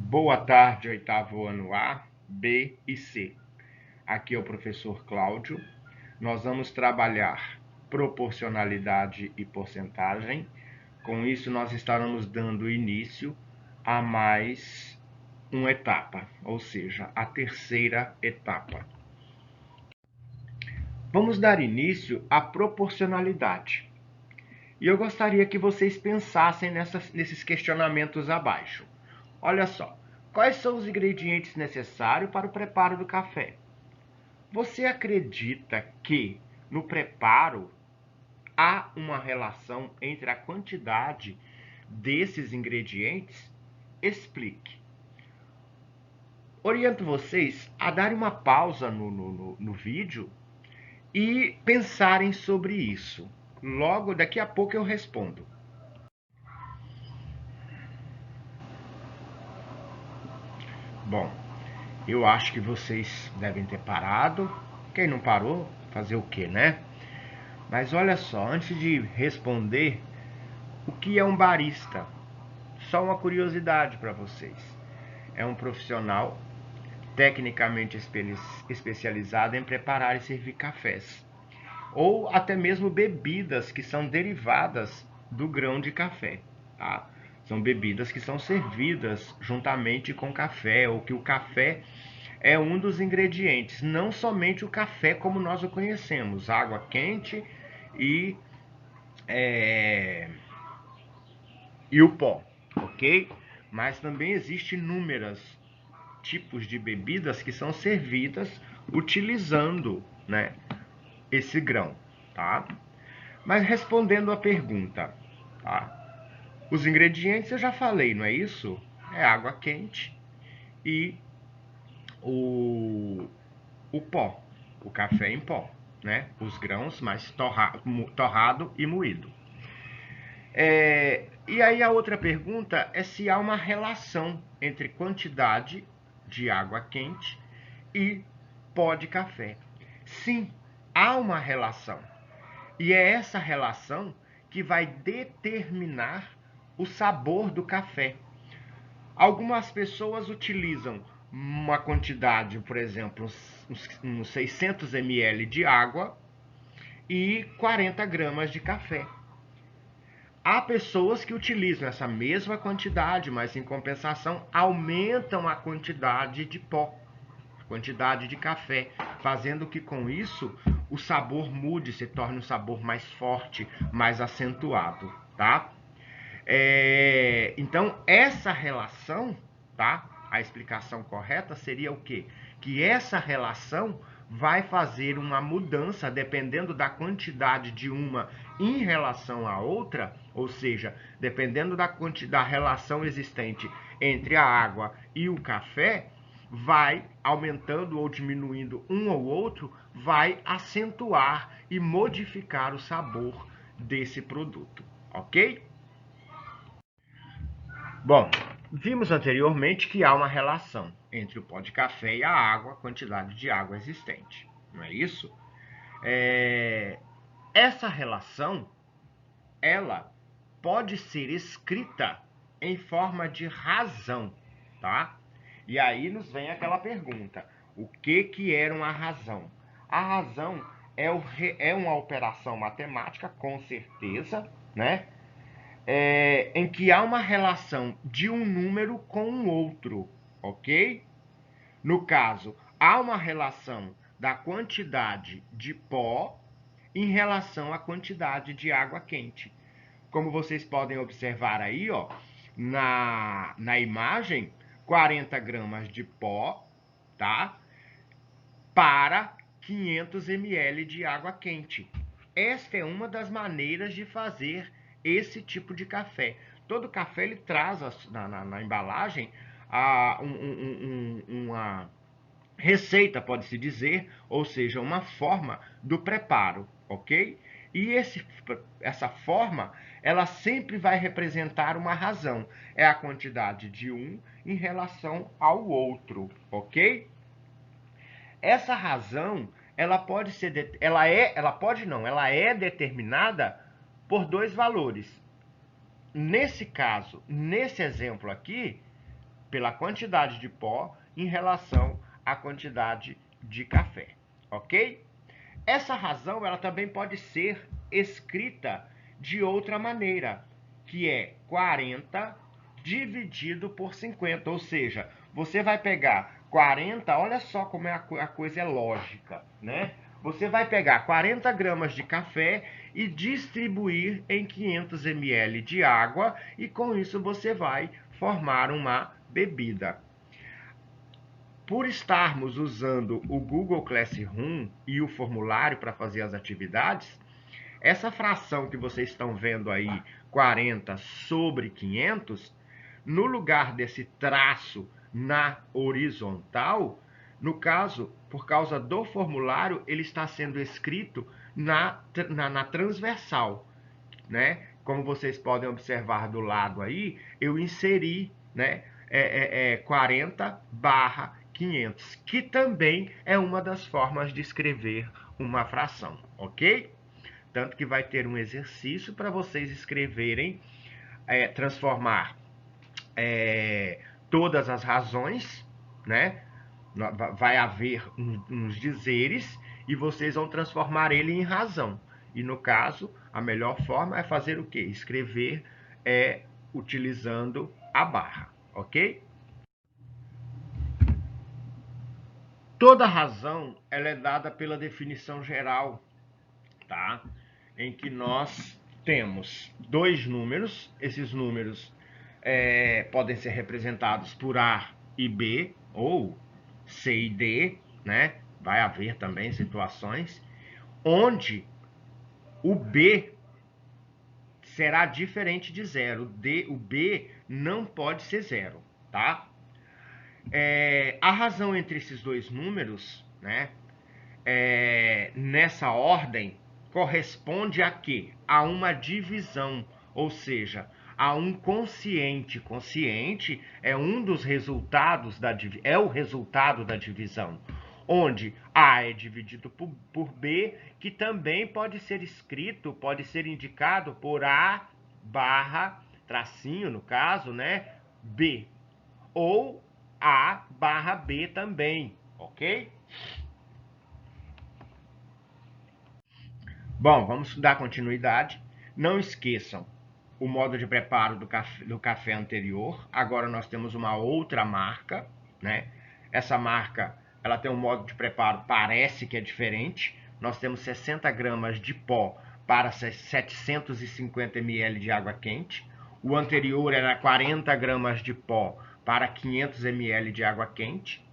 Boa tarde, oitavo ano A, B e C. Aqui é o professor Cláudio. Nós vamos trabalhar proporcionalidade e porcentagem. Com isso, nós estaremos dando início a mais uma etapa, ou seja, a terceira etapa. Vamos dar início à proporcionalidade. E eu gostaria que vocês pensassem nesses questionamentos abaixo. Olha só, quais são os ingredientes necessários para o preparo do café? Você acredita que no preparo há uma relação entre a quantidade desses ingredientes? Explique. Oriento vocês a darem uma pausa no vídeo e pensarem sobre isso. Logo, daqui a pouco eu respondo. Bom, eu acho que vocês devem ter parado. Quem não parou, fazer o quê, né? Mas olha só, antes de responder, o que é um barista? Só uma curiosidade para vocês. É um profissional tecnicamente especializado em preparar e servir cafés, ou até mesmo bebidas que são derivadas do grão de café, tá? São bebidas que são servidas juntamente com café, ou que o café é um dos ingredientes, não somente o café como nós o conhecemos, água quente e, é, e o pó, ok? Mas também existem inúmeros tipos de bebidas que são servidas utilizando, né, esse grão, tá? Mas respondendo a pergunta, tá? Os ingredientes eu já falei, não é isso? É água quente e o pó, o café em pó, né? Os grãos mais torrado e moído. E aí a outra pergunta é se há uma relação entre quantidade de água quente e pó de café. Sim, há uma relação. E é essa relação que vai determinar o sabor do café. Algumas pessoas utilizam uma quantidade, por exemplo, uns 600 ml de água e 40 gramas de café. Há pessoas que utilizam essa mesma quantidade, mas em compensação aumentam a quantidade de pó, a quantidade de café, fazendo que com isso o sabor mude, se torne um sabor mais forte, mais acentuado, tá? Então essa relação, tá? A explicação correta seria o quê? Que essa relação vai fazer uma mudança dependendo da quantidade de uma em relação à outra, ou seja, dependendo da relação existente entre a água e o café, vai aumentando ou diminuindo um ou outro, vai acentuar e modificar o sabor desse produto, ok? Bom, vimos anteriormente que há uma relação entre o pó de café e a água, a quantidade de água existente, não é isso? Essa relação, ela pode ser escrita em forma de razão, tá? E aí nos vem aquela pergunta, o que era uma razão? A razão é uma operação matemática, com certeza, né? Em que há uma relação de um número com um outro, ok? No caso, há uma relação da quantidade de pó em relação à quantidade de água quente. Como vocês podem observar aí, ó, na imagem, 40 gramas de pó, tá? Para 500 ml de água quente. Esta é uma das maneiras de fazer esse tipo de café. Todo café ele traz na embalagem uma receita, pode-se dizer, ou seja, uma forma do preparo, ok? E essa forma, ela sempre vai representar uma razão. É a quantidade de um em relação ao outro, ok? Essa razão, ela pode ser, ela é determinada por dois valores. Nesse caso, nesse exemplo aqui, pela quantidade de pó em relação à quantidade de café, ok? Essa razão ela também pode ser escrita de outra maneira, que é 40 dividido por 50, ou seja, você vai pegar 40, olha só como a coisa é lógica, né? Você vai pegar 40 gramas de café e distribuir em 500 ml de água, e com isso você vai formar uma bebida. Por estarmos usando o Google Classroom e o formulário para fazer as atividades, essa fração que vocês estão vendo aí, 40 sobre 500, no lugar desse traço na horizontal, no caso, por causa do formulário, ele está sendo escrito na transversal, né? Como vocês podem observar do lado aí, eu inseri, né, 40/500, que também é uma das formas de escrever uma fração, ok? Tanto que vai ter um exercício para vocês escreverem, transformar todas as razões, né? Vai haver uns dizeres e vocês vão transformar ele em razão. E no caso, a melhor forma é fazer o quê? Escrever utilizando a barra, ok? Toda razão ela é dada pela definição geral, tá? Em que nós temos dois números, esses números podem ser representados por A e B, ou C e D, né? Vai haver também situações onde o B será diferente de zero. O B não pode ser zero, tá? A razão entre esses dois números, né? Nessa ordem, corresponde a quê? A uma divisão, ou seja, a um quociente. Quociente é um dos resultados é o resultado da divisão, onde A é dividido por B, que também pode ser escrito, pode ser indicado por A barra, tracinho no caso, né, B, ou A barra B também, ok? Bom, vamos dar continuidade. Não esqueçam o modo de preparo do café anterior. Agora nós temos uma outra marca, né? Essa marca, ela tem um modo de preparo, parece que é diferente. Nós temos 60 gramas de pó para 750 ml de água quente. O anterior era 40 gramas de pó para 500 ml de água quente.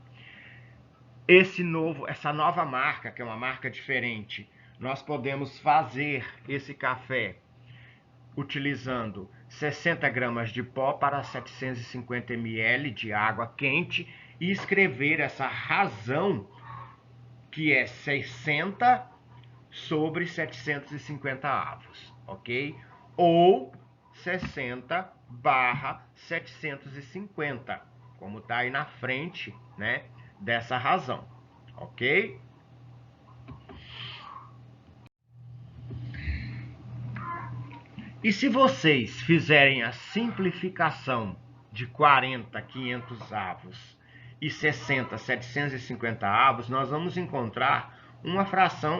Essa nova marca, que é uma marca diferente, nós podemos fazer esse café utilizando 60 gramas de pó para 750 ml de água quente e escrever essa razão, que é 60 sobre 750 avos, ok? Ou 60/750, como está aí na frente, né, dessa razão, ok? E se vocês fizerem a simplificação de 40, 500 avos e 60, 750 avos, nós vamos encontrar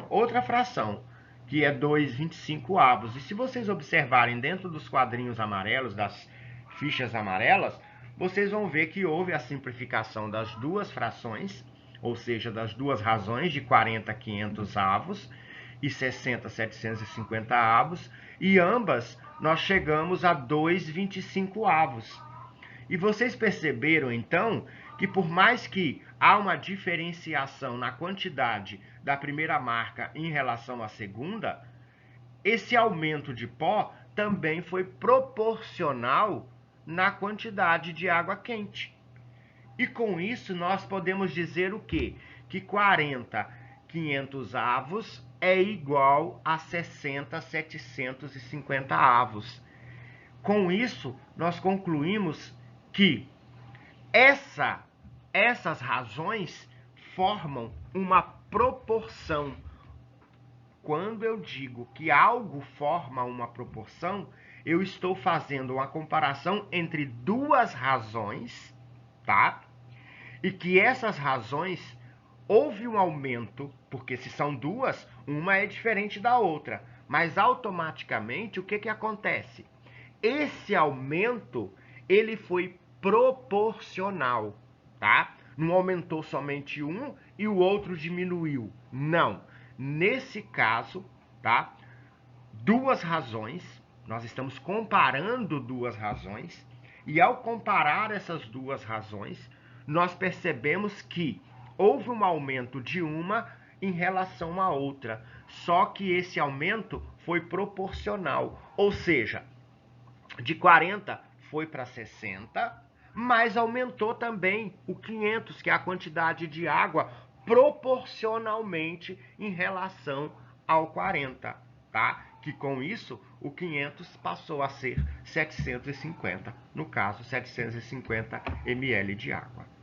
outra fração, que é 2,25 avos. E se vocês observarem dentro dos quadrinhos amarelos, das fichas amarelas, vocês vão ver que houve a simplificação das duas frações, ou seja, das duas razões de 40, 500 avos e 60, 750 avos, e ambas nós chegamos a 2,25 avos. E vocês perceberam então que, por mais que há uma diferenciação na quantidade da primeira marca em relação à segunda, esse aumento de pó também foi proporcional na quantidade de água quente. E com isso nós podemos dizer o quê? Que 40, 500 avos é igual a 60, 750 avos. Com isso, nós concluímos que essas razões formam uma proporção. Quando eu digo que algo forma uma proporção, eu estou fazendo uma comparação entre duas razões tá? E que essas razões houve um aumento, porque se são duas, uma é diferente da outra, mas automaticamente o que acontece? Esse aumento, ele foi proporcional, tá? Não aumentou somente um e o outro diminuiu. Não. Nesse caso, tá? Duas razões, nós estamos comparando duas razões, e ao comparar essas duas razões, nós percebemos que houve um aumento de uma em relação à outra, só que esse aumento foi proporcional, ou seja, de 40 foi para 60, mas aumentou também o 500, que é a quantidade de água proporcionalmente em relação ao 40, tá? Que com isso o 500 passou a ser 750, no caso 750 ml de água.